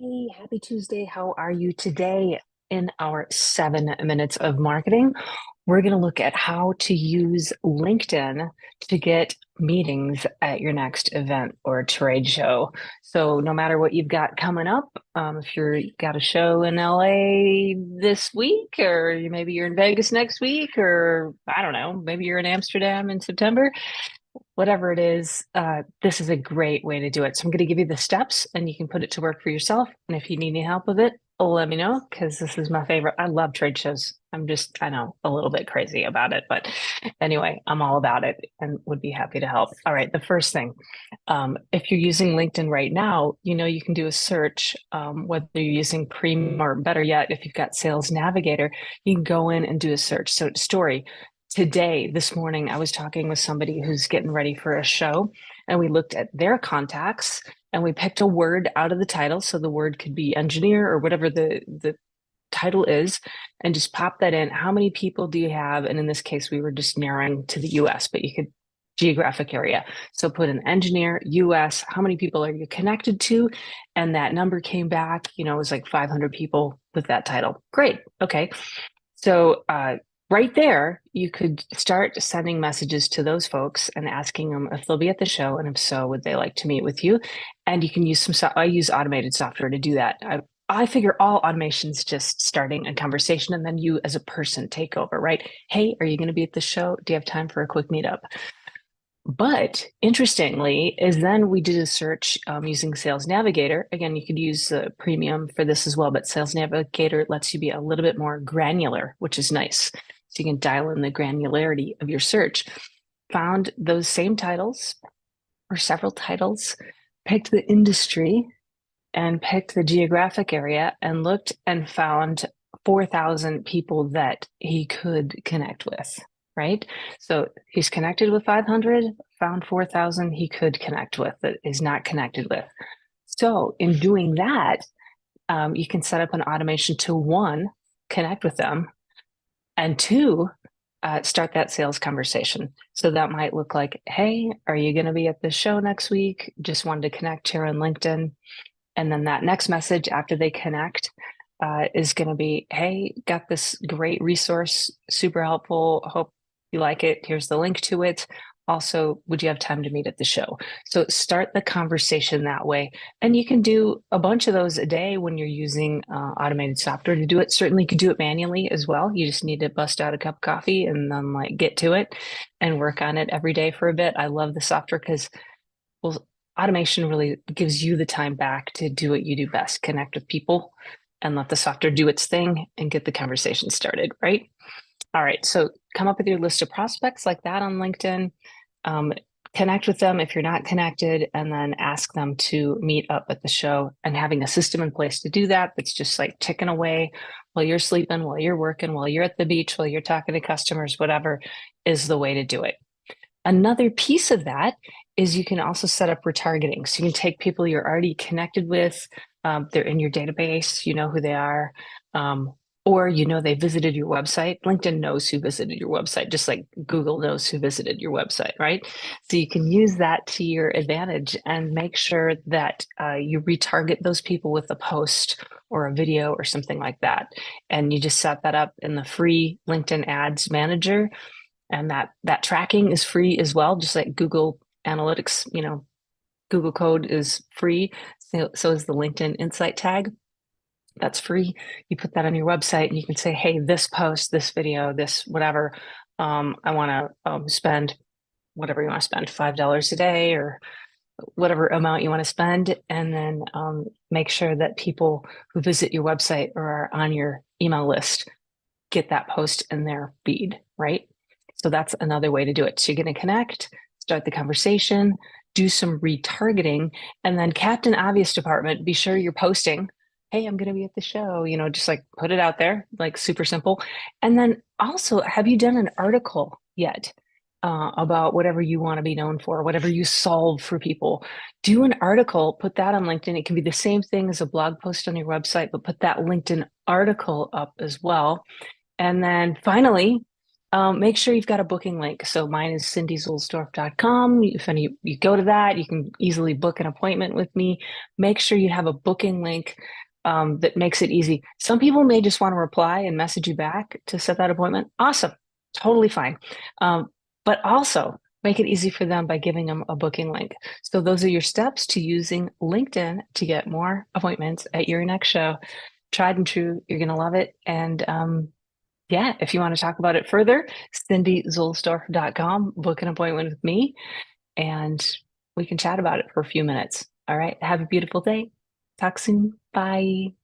Hey, happy Tuesday. How are you today? In our 7 minutes of marketing, we're going to look at how to use LinkedIn to get meetings at your next event or trade show. So, no matter what you've got coming up, if you've got a show in LA this week, or maybe you're in Vegas next week, or I don't know, maybe you're in Amsterdam in September, whatever it is, this is a great way to do it. So I'm going to give you the steps and you can put it to work for yourself. And if you need any help with it, let me know because this is my favorite. I love trade shows. I know, a little bit crazy about it, but anyway, I'm all about it and would be happy to help. All right, the first thing, if you're using LinkedIn right now, you can do a search, whether you're using Premium or better yet, if you've got Sales Navigator, you can go in and do a search. So story, today, this morning, I was talking with somebody who's getting ready for a show, and we looked at their contacts and we picked a word out of the title. So the word could be engineer or whatever the title is, and just pop that in. How many people do you have? And in this case, we were just narrowing to the US, but you could geographic area. So put an engineer, US, how many people are you connected to? And that number came back, it was like 500 people with that title. Great. Okay. So right there, you could start sending messages to those folks and asking them if they'll be at the show, and if so, would they like to meet with you? And you can use I use automated software to do that. I figure all automation's just starting a conversation, and then you as a person take over, right? Hey, are you going to be at the show? Do you have time for a quick meetup? But interestingly, is then we did a search using Sales Navigator. Again, you could use Premium for this as well, but Sales Navigator lets you be a little bit more granular, which is nice. So you can dial in the granularity of your search. Found those same titles or several titles, picked the industry and picked the geographic area and looked and found 4,000 people that he could connect with, right? So he's connected with 500, found 4,000 he could connect with that is not connected with. So in doing that, you can set up an automation to one, connect with them, and two, start that sales conversation. So that might look like, hey, are you going to be at the show next week? Just wanted to connect here on LinkedIn. And then that next message after they connect is going to be, hey, got this great resource, super helpful. Hope you like it. Here's the link to it. Also, would you have time to meet at the show? So start the conversation that way. And you can do a bunch of those a day when you're using automated software to do it. Certainly, you could do it manually as well. You just need to bust out a cup of coffee and then get to it and work on it every day for a bit. I love the software because, well, automation really gives you the time back to do what you do best, connect with people and let the software do its thing and get the conversation started, right? All right, so come up with your list of prospects like that on LinkedIn. Um, Connect with them if you're not connected, and then ask them to meet up at the show. And having a system in place to do that, that's just like ticking away while you're sleeping, while you're working, while you're at the beach, while you're talking to customers, whatever, is the way to do it. Another piece of that is you can also set up retargeting. So you can take people you're already connected with, they're in your database, you know who they are, or they visited your website. LinkedIn knows who visited your website, just like Google knows who visited your website, right? So you can use that to your advantage and make sure that you retarget those people with a post or a video or something like that. And you just set that up in the free LinkedIn Ads Manager, and that tracking is free as well, just like Google Analytics. Google Code is free, so is the LinkedIn Insight tag. That's free. You put that on your website and you can say, hey, this post, this video, this whatever, I want to spend whatever you want to spend, $5 a day or whatever amount you want to spend, and then make sure that people who visit your website or are on your email list get that post in their feed, right? So that's another way to do it. So you're going to connect, start the conversation, do some retargeting, and then Captain Obvious department, be sure you're posting, hey, I'm going to be at the show, just like put it out there, like super simple. And then also, have you done an article yet about whatever you want to be known for, whatever you solve for people? Do an article, put that on LinkedIn. It can be the same thing as a blog post on your website, but put that LinkedIn article up as well. And then finally, Make sure you've got a booking link. So mine is cindyzulsdorf.com. If you go to that, you can easily book an appointment with me. Make sure you have a booking link that makes it easy. Some people may just want to reply and message you back to set that appointment. Awesome. Totally fine. But also make it easy for them by giving them a booking link. So those are your steps to using LinkedIn to get more appointments at your next show. Tried and true. You're going to love it. And yeah, if you want to talk about it further, cindyzulsdorf.com, book an appointment with me, and we can chat about it for a few minutes. All right. Have a beautiful day. Talk soon. Bye.